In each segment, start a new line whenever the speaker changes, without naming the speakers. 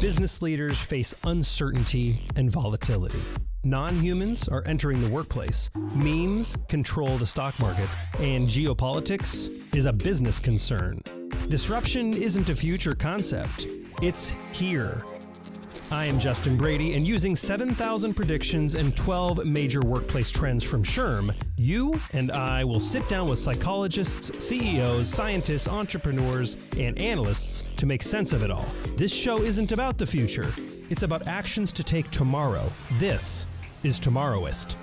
Business leaders face uncertainty and volatility. Non-humans are entering the workplace. Memes control the stock market. And geopolitics is a business concern. Disruption isn't a future concept. It's here. I am Justin Brady, and using 7,000 predictions and 12 major workplace trends from SHRM, you and I will sit down with psychologists, CEOs, scientists, entrepreneurs, and analysts to make sense of it all. This show isn't about the future. It's about actions to take tomorrow. This is Tomorrowist.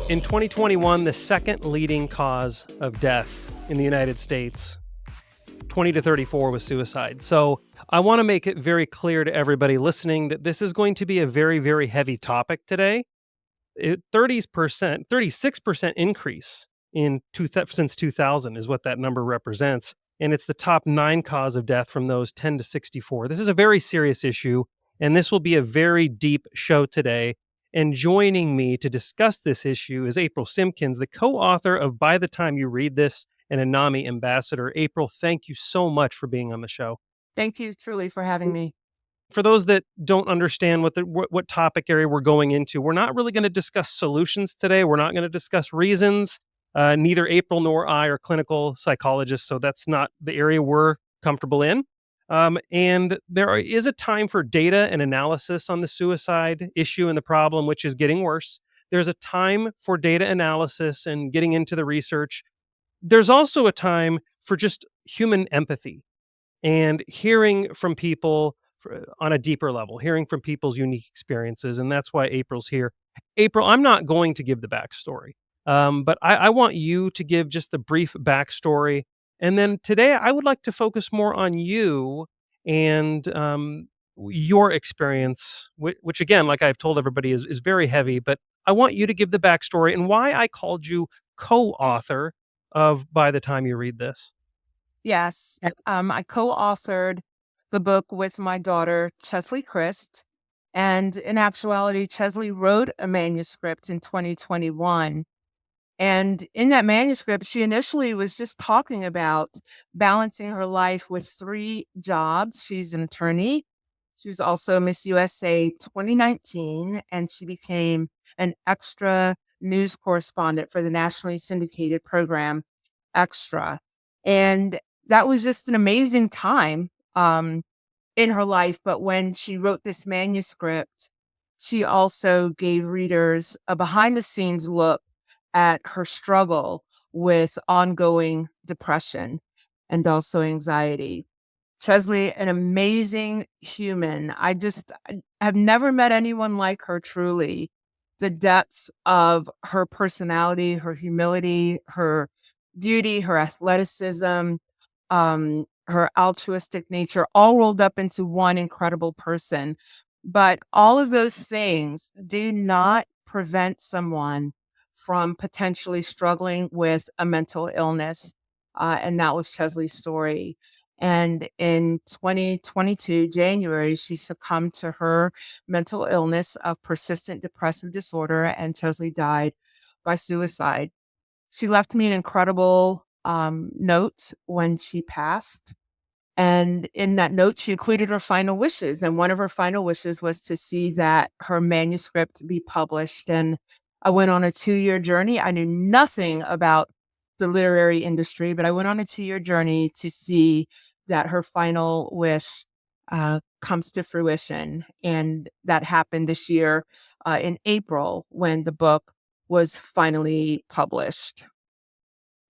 In 2021, the second leading cause of death in the United States, 20 to 34, was suicide. So I want to make it very clear to everybody listening that this is going to be a very, very heavy topic today. 36% increase since 2000 is what that number represents. And it's the top 9 cause of death from those 10 to 64. This is a very serious issue, and this will be a very deep show today. And joining me to discuss this issue is April Simpkins, the co-author of By the Time You Read This and a NAMI ambassador. April, thank you so much for being on the show.
Thank you truly for having me.
For those that don't understand what topic area we're going into, we're not really going to discuss solutions today. We're not going to discuss reasons. Neither April nor I are clinical psychologists, so that's not the area we're comfortable in. And there is a time for data and analysis on the suicide issue and the problem, which is getting worse. There's a time for data analysis and getting into the research. There's also a time for just human empathy and hearing from people on a deeper level, hearing from people's unique experiences. And that's why April's here. April, I'm not going to give the backstory, but I want you to give just the brief backstory. And then today I would like to focus more on you and your experience, which again, like I've told everybody, is very heavy. But I want you to give the backstory and why I called you co-author of By the Time You Read This.
Yes. I co-authored the book with my daughter, Chesley Christ. And in actuality, Chesley wrote a manuscript in 2021. And in that manuscript, she initially was just talking about balancing her life with 3 jobs. She's an attorney. She was also Miss USA 2019, and she became an extra news correspondent for the nationally syndicated program Extra. And that was just an amazing time in her life. But when she wrote this manuscript, she also gave readers a behind-the-scenes look at her struggle with ongoing depression and also anxiety. Chesley, an amazing human. I have never met anyone like her, truly. The depths of her personality, her humility, her beauty, her athleticism, her altruistic nature, all rolled up into one incredible person. But all of those things do not prevent someone from potentially struggling with a mental illness. And that was Chesley's story. And in 2022, January, she succumbed to her mental illness of persistent depressive disorder, and Chesley died by suicide. She left me an incredible note when she passed. And in that note, she included her final wishes. And one of her final wishes was to see that her manuscript be published. And I went on a 2-year journey. I knew nothing about the literary industry, but I went on a 2-year journey to see that her final wish comes to fruition. And that happened this year in April when the book was finally published.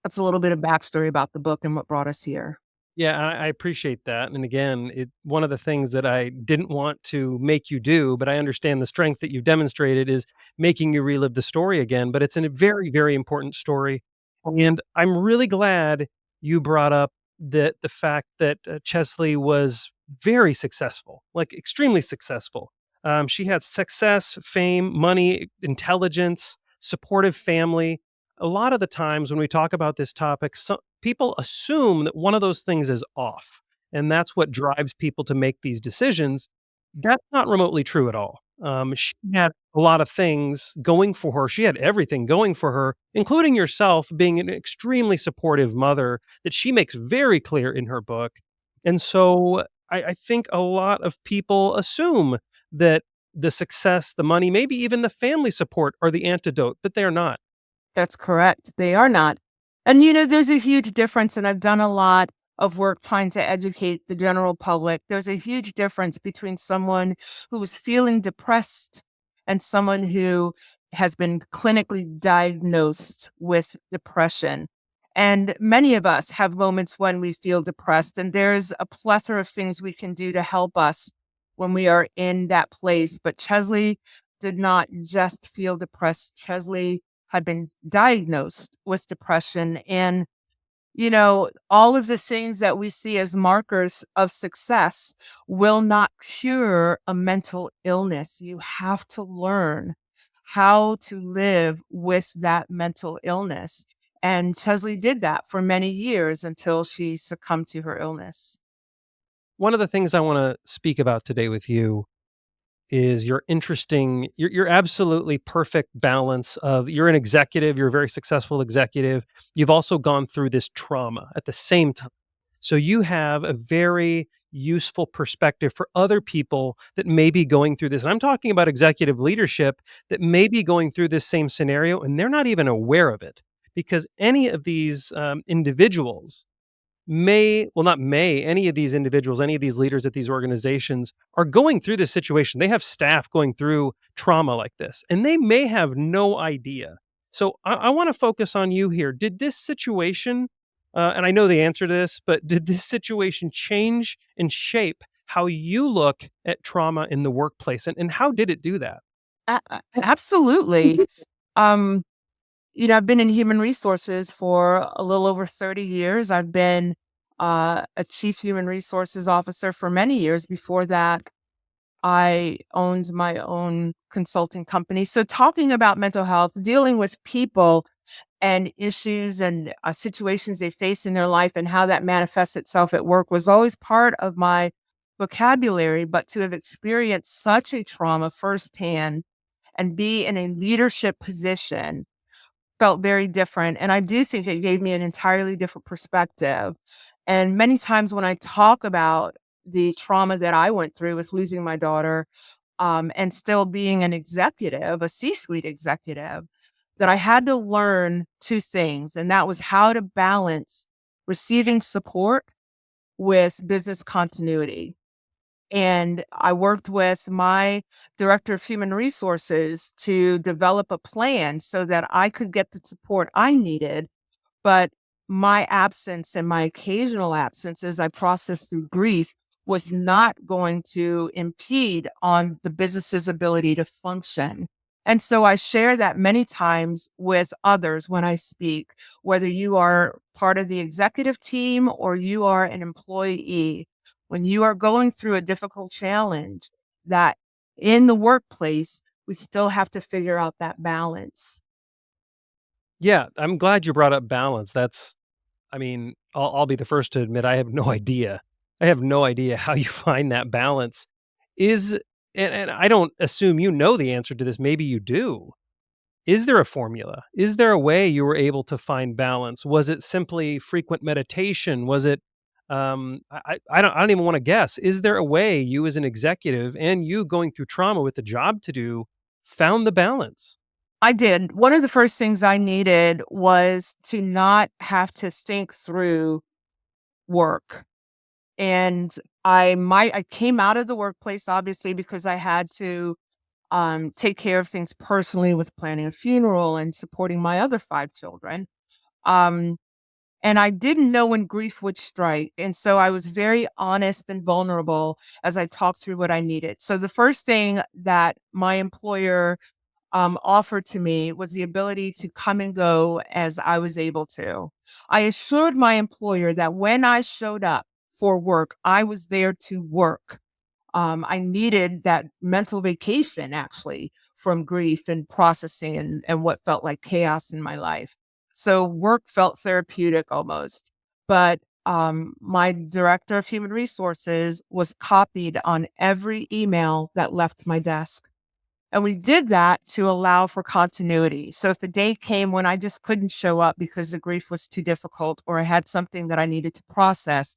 That's a little bit of backstory about the book and what brought us here.
Yeah, I appreciate that. And again, one of the things that I didn't want to make you do, but I understand the strength that you've demonstrated is making you relive the story again. But it's a very, very important story. And I'm really glad you brought up the fact that Chesley was very successful, like extremely successful. She had success, fame, money, intelligence, supportive family. A lot of the times when we talk about this topic, people assume that one of those things is off, and that's what drives people to make these decisions. That's not remotely true at all. She had a lot of things going for her. She had everything going for her, including yourself being an extremely supportive mother that she makes very clear in her book. And so I think a lot of people assume that the success, the money, maybe even the family support are the antidote, but they are not.
That's correct. They are not. And, there's a huge difference, and I've done a lot of work trying to educate the general public. There's a huge difference between someone who is feeling depressed and someone who has been clinically diagnosed with depression. And many of us have moments when we feel depressed, and there's a plethora of things we can do to help us when we are in that place. But Chesley did not just feel depressed. Chesley had been diagnosed with depression. And, all of the things that we see as markers of success will not cure a mental illness. You have to learn how to live with that mental illness. And Chesley did that for many years until she succumbed to her illness.
One of the things I want to speak about today with you is your absolutely perfect balance of you're an executive, you're a very successful executive. You've also gone through this trauma at the same time. So you have a very useful perspective for other people that may be going through this. And I'm talking about executive leadership that may be going through this same scenario and they're not even aware of it because any of these individuals not may, any of these individuals, any of these leaders at these organizations are going through this situation. They have staff going through trauma like this, and they may have no idea. So I want to focus on you here. Did this situation, and I know the answer to this, but did this situation change and shape how you look at trauma in the workplace? And how did it do that?
Absolutely. Um, I've been in human resources for a little over 30 years. I've been a chief human resources officer for many years. Before that, I owned my own consulting company. So, talking about mental health, dealing with people and issues and situations they face in their life and how that manifests itself at work was always part of my vocabulary. But to have experienced such a trauma firsthand and be in a leadership position felt very different, and I do think it gave me an entirely different perspective. And many times when I talk about the trauma that I went through with losing my daughter, and still being an executive, a C-suite executive, that I had to learn 2 things, and that was how to balance receiving support with business continuity. And I worked with my director of human resources to develop a plan so that I could get the support I needed. But my absence and my occasional absence as I processed through grief was not going to impede on the business's ability to function. And so I share that many times with others when I speak, whether you are part of the executive team or you are an employee. When you are going through a difficult challenge, that in the workplace, we still have to figure out that balance.
Yeah, I'm glad you brought up balance. I'll be the first to admit I have no idea. I have no idea how you find that balance. Is and I don't assume you know the answer to this, maybe you do. Is there a formula? Is there a way you were able to find balance? Was it simply frequent meditation? Was it I don't even wanna guess. Is there a way you as an executive and you going through trauma with the job to do found the balance?
I did. One of the first things I needed was to not have to think through work. And I came out of the workplace obviously because I had to take care of things personally with planning a funeral and supporting my other 5 children. Um, and I didn't know when grief would strike. And so I was very honest and vulnerable as I talked through what I needed. So the first thing that my employer offered to me was the ability to come and go as I was able to. I assured my employer that when I showed up for work, I was there to work. I needed that mental vacation actually from grief and processing and what felt like chaos in my life. So work felt therapeutic almost. But my director of human resources was copied on every email that left my desk. And we did that to allow for continuity. So if a day came when I just couldn't show up because the grief was too difficult or I had something that I needed to process,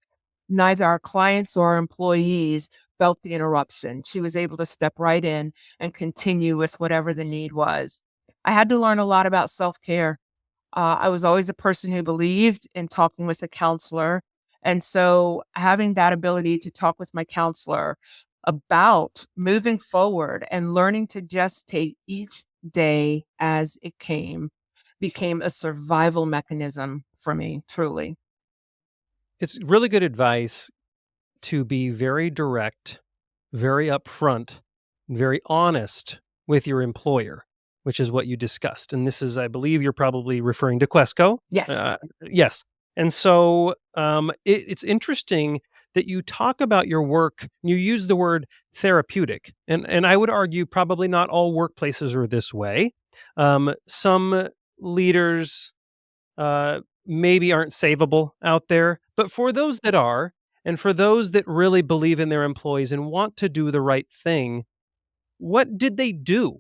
neither our clients or our employees felt the interruption. She was able to step right in and continue with whatever the need was. I had to learn a lot about self-care. I was always a person who believed in talking with a counselor. And so having that ability to talk with my counselor about moving forward and learning to just take each day as it came became a survival mechanism for me, truly.
It's really good advice to be very direct, very upfront, very honest with your employer, which is what you discussed. And this is, I believe, you're probably referring to Quesco.
Yes.
Yes. And so it's interesting that you talk about your work. You use the word therapeutic, and I would argue probably not all workplaces are this way. Some leaders maybe aren't savable out there. But for those that are, and for those that really believe in their employees and want to do the right thing, what did they do?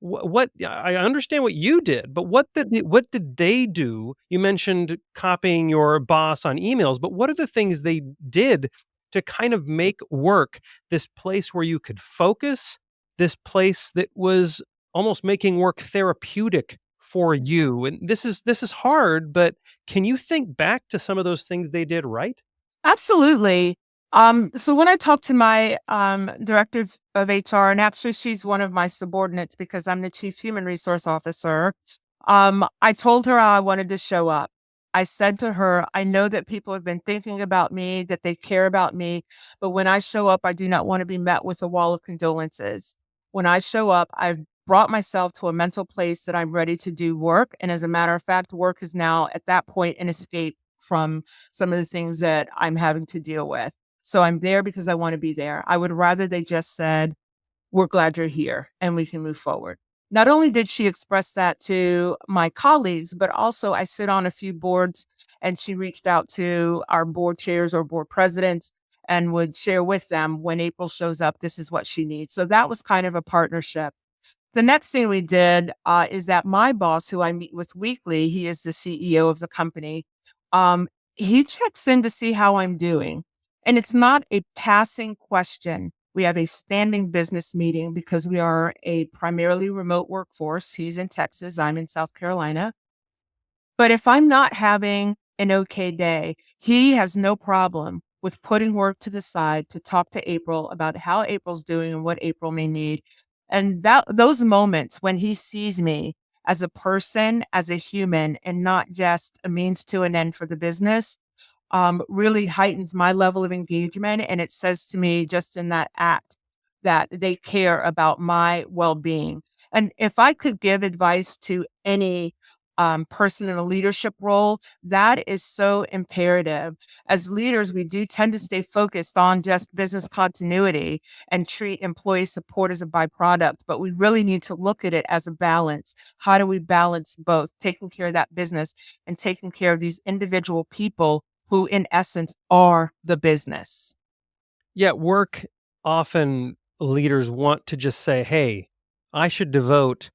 What I understand what you did, but what did they do? You mentioned copying your boss on emails, but what are the things they did to kind of make work this place where you could focus, this place that was almost making work therapeutic for you? And this is hard, but can you think back to some of those things they did right?
Absolutely. So when I talked to my director of HR, and actually she's one of my subordinates because I'm the chief human resource officer, I told her how I wanted to show up. I said to her, I know that people have been thinking about me, that they care about me, but when I show up, I do not want to be met with a wall of condolences. When I show up, I've brought myself to a mental place that I'm ready to do work. And as a matter of fact, work is now at that point an escape from some of the things that I'm having to deal with. So I'm there because I want to be there. I would rather they just said, we're glad you're here and we can move forward. Not only did she express that to my colleagues, but also I sit on a few boards and she reached out to our board chairs or board presidents and would share with them when April shows up, this is what she needs. So that was kind of a partnership. The next thing we did is that my boss, who I meet with weekly, he is the CEO of the company. Um, he checks in to see how I'm doing. And it's not a passing question. We have a standing business meeting because we are a primarily remote workforce. He's in Texas, I'm in South Carolina. But if I'm not having an okay day, he has no problem with putting work to the side to talk to April about how April's doing and what April may need. And that those moments when he sees me as a person, as a human, and not just a means to an end for the business, really heightens my level of engagement. And it says to me just in that act that they care about my well being. And if I could give advice to any person in a leadership role, that is so imperative. As leaders, we do tend to stay focused on just business continuity and treat employee support as a byproduct, but we really need to look at it as a balance. How do we balance both taking care of that business and taking care of these individual people who, in essence, are the business?
Yeah, work often leaders want to just say, "Hey, I should devote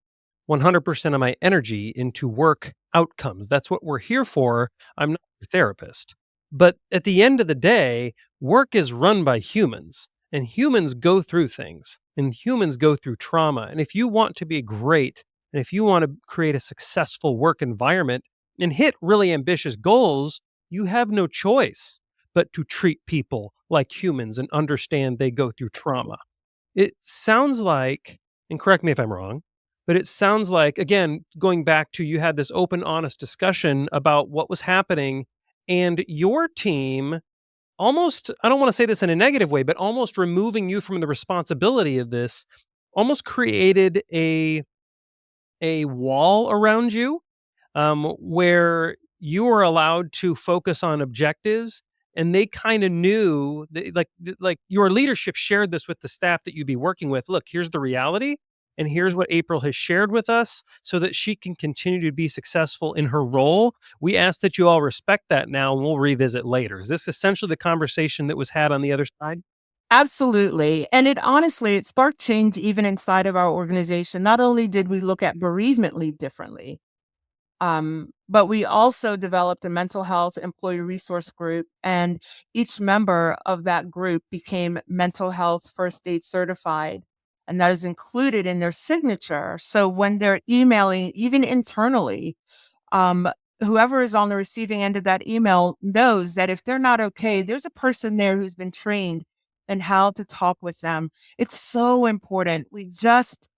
100% of my energy into work outcomes. That's what we're here for. I'm not your therapist." But at the end of the day, work is run by humans, and humans go through things, and humans go through trauma. And if you want to be great, and if you want to create a successful work environment and hit really ambitious goals, you have no choice but to treat people like humans and understand they go through trauma. It sounds like, and correct me if I'm wrong, but it sounds like, again, going back to you had this open, honest discussion about what was happening, and your team almost, I don't want to say this in a negative way, but almost removing you from the responsibility of this, almost created a wall around you where you were allowed to focus on objectives, and they kind of knew that, like your leadership shared this with the staff that you'd be working with. Look, here's the reality, and here's what April has shared with us so that she can continue to be successful in her role. We ask that you all respect that now, and we'll revisit later. Is this essentially the conversation that was had on the other side?
Absolutely. And it honestly, it sparked change even inside of our organization. Not only did we look at bereavement leave differently, But we also developed a mental health employee resource group, and each member of that group became mental health first aid certified. And that is included in their signature. So when they're emailing, even internally, um, whoever is on the receiving end of that email knows that if they're not okay, there's a person there who's been trained in how to talk with them. It's so important. We just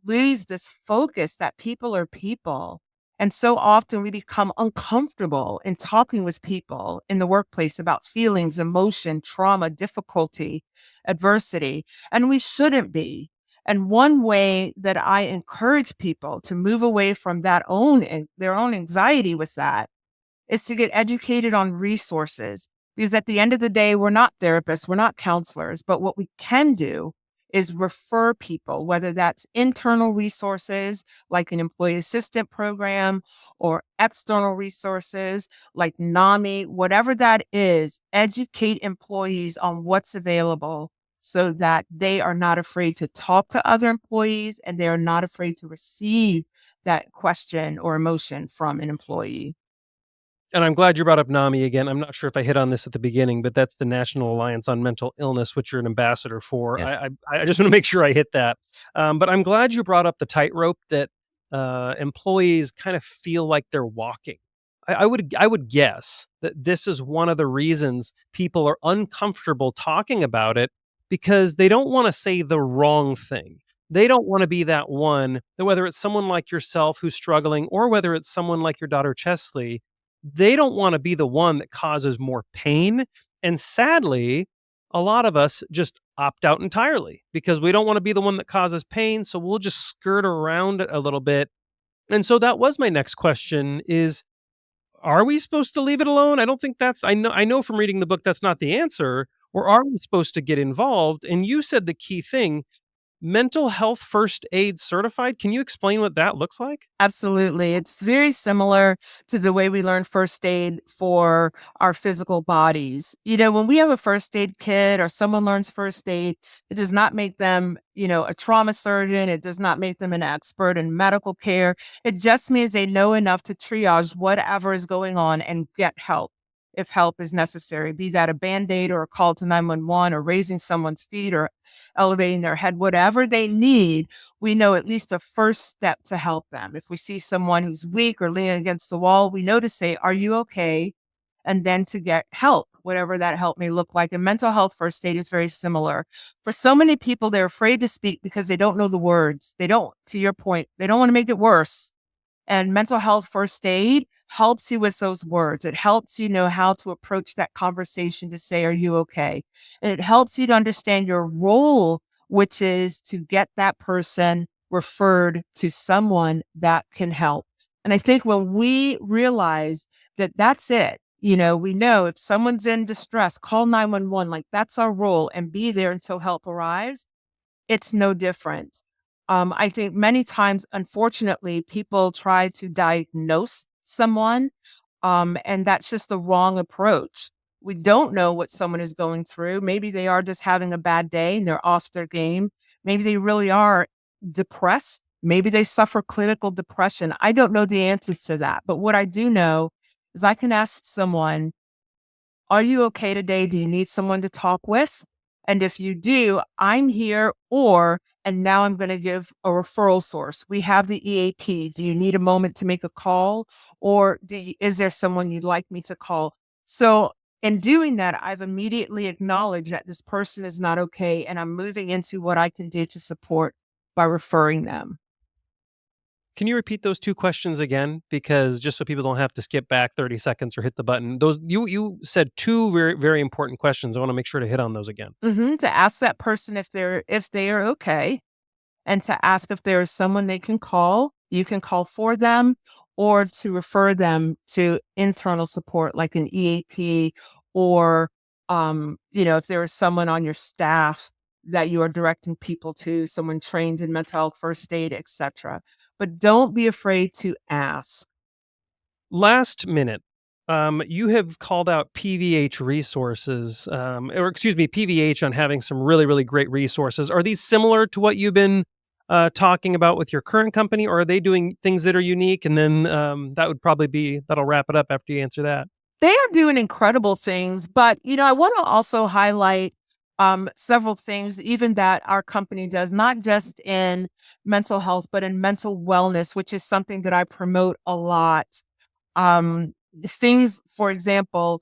lose this focus that people are people. And so often we become uncomfortable in talking with people in the workplace about feelings, emotion, trauma, difficulty, adversity, and we shouldn't be. And one way that I encourage people to move away from their own anxiety with that is to get educated on resources. Because at the end of the day, we're not therapists, we're not counselors, but what we can do is refer people, whether that's internal resources like an employee assistant program or external resources like NAMI, whatever that is, educate employees on what's available so that they are not afraid to talk to other employees and they are not afraid to receive that question or emotion from an employee.
And I'm glad you brought up NAMI again. I'm not sure if I hit on this at the beginning, but that's the National Alliance on Mental Illness, which you're an ambassador for.
Yes.
I just want to make sure I hit that. But I'm glad you brought up the tightrope that employees kind of feel like they're walking. I would guess that this is one of the reasons people are uncomfortable talking about it because they don't want to say the wrong thing. They don't want to be that one that whether it's someone like yourself who's struggling or whether it's someone like your daughter Chesley, they don't wanna be the one that causes more pain, and sadly, a lot of us just opt out entirely because we don't wanna be the one that causes pain, so we'll just skirt around it a little bit, and so that was my next question is, are we supposed to leave it alone? I don't think that's I know from reading the book that's not the answer, or are we supposed to get involved? And you said the key thing, mental health first aid certified, can you explain what that looks like?
Absolutely. It's very similar to the way we learn first aid for our physical bodies. When we have a first aid kit or someone learns first aid, it does not make them, a trauma surgeon. It does not make them an expert in medical care. It just means they know enough to triage whatever is going on and get help if help is necessary, be that a band-aid or a call to 911 or raising someone's feet or elevating their head, whatever they need, we know at least a first step to help them. If we see someone who's weak or leaning against the wall, we know to say, "Are you okay?" And then to get help, whatever that help may look like. And mental health first aid is very similar. For so many people, they're afraid to speak because they don't know the words. They don't, to your point, they don't want to make it worse. And mental health first aid helps you with those words. It helps you know how to approach that conversation to say, "Are you okay?" And it helps you to understand your role, which is to get that person referred to someone that can help. And I think when we realize that that's it, we know if someone's in distress, call 911, like that's our role and be there until help arrives. It's no different. I think many times, unfortunately, people try to diagnose someone, and that's just the wrong approach. We don't know what someone is going through. Maybe they are just having a bad day and they're off their game. Maybe they really are depressed. Maybe they suffer clinical depression. I don't know the answers to that. But what I do know is I can ask someone, "Are you okay today? Do you need someone to talk with? And if you do, I'm here, and now I'm going to give a referral source. We have the EAP. Do you need a moment to make a call? Or is there someone you'd like me to call?" So in doing that, I've immediately acknowledged that this person is not okay. And I'm moving into what I can do to support by referring them.
Can you repeat those 2 questions again? Because just so people don't have to skip back 30 seconds or hit the button. Those you said 2 very, very important questions. I wanna make sure to hit on those again.
To ask that person if they are okay, and to ask if there is someone they can call, you can call for them, or to refer them to internal support like an EAP or, if there is someone on your staff that you are directing people to, someone trained in mental health first aid, etc. But don't be afraid to ask.
Last minute, you have called out PVH resources, or excuse me, PVH on having some really, really great resources. Are these similar to what you've been, talking about with your current company, or are they doing things that are unique? And then that'll wrap it up after you answer that.
They are doing incredible things, but, I want to also highlight several things, even that our company does, not just in mental health, but in mental wellness, which is something that I promote a lot. Um, Things, for example,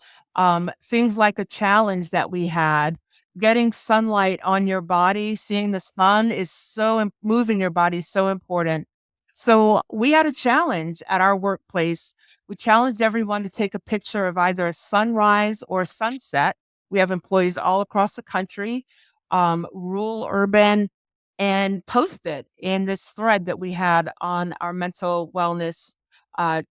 things like a challenge that we had, getting sunlight on your body, seeing the sun is moving your body is so important. So we had a challenge at our workplace. We challenged everyone to take a picture of either a sunrise or a sunset. We have employees all across the country, rural, urban, and post it in this thread that we had on our mental wellness uh,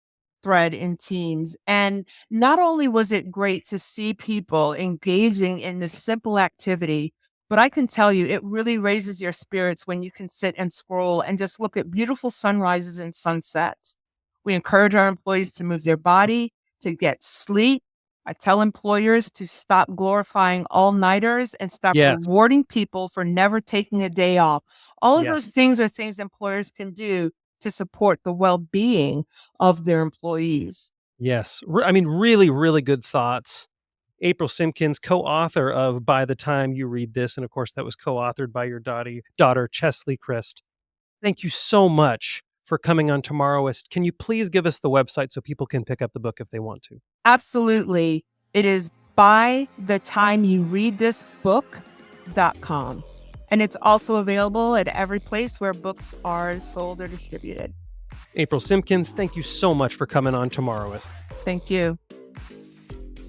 thread in Teams. And not only was it great to see people engaging in this simple activity, but I can tell you it really raises your spirits when you can sit and scroll and just look at beautiful sunrises and sunsets. We encourage our employees to move their body, to get sleep. I tell employers to stop glorifying all-nighters and stop
Yes.
rewarding people for never taking a day off. All of those
Yes.
things are things employers can do to support the well-being of their employees.
Yes. Really, really good thoughts. April Simpkins, co-author of By the Time You Read This, and of course that was co-authored by your daughter Chesley Christ. Thank you so much for coming on Tomorrowist. Can you please give us the website so people can pick up the book if they want to?
Absolutely. It is by the time you read this book.com. And it's also available at every place where books are sold or distributed.
April Simpkins, thank you so much for coming on Tomorrowist.
Thank you.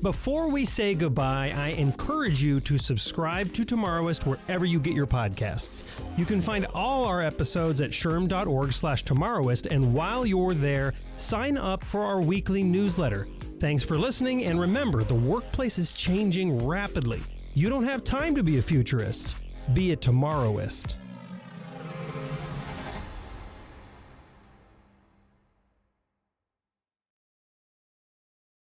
Before we say goodbye, I encourage you to subscribe to Tomorrowist wherever you get your podcasts. You can find all our episodes at shrm.org/Tomorrowist, and while you're there, sign up for our weekly newsletter. Thanks for listening, and remember, the workplace is changing rapidly. You don't have time to be a futurist. Be a Tomorrowist.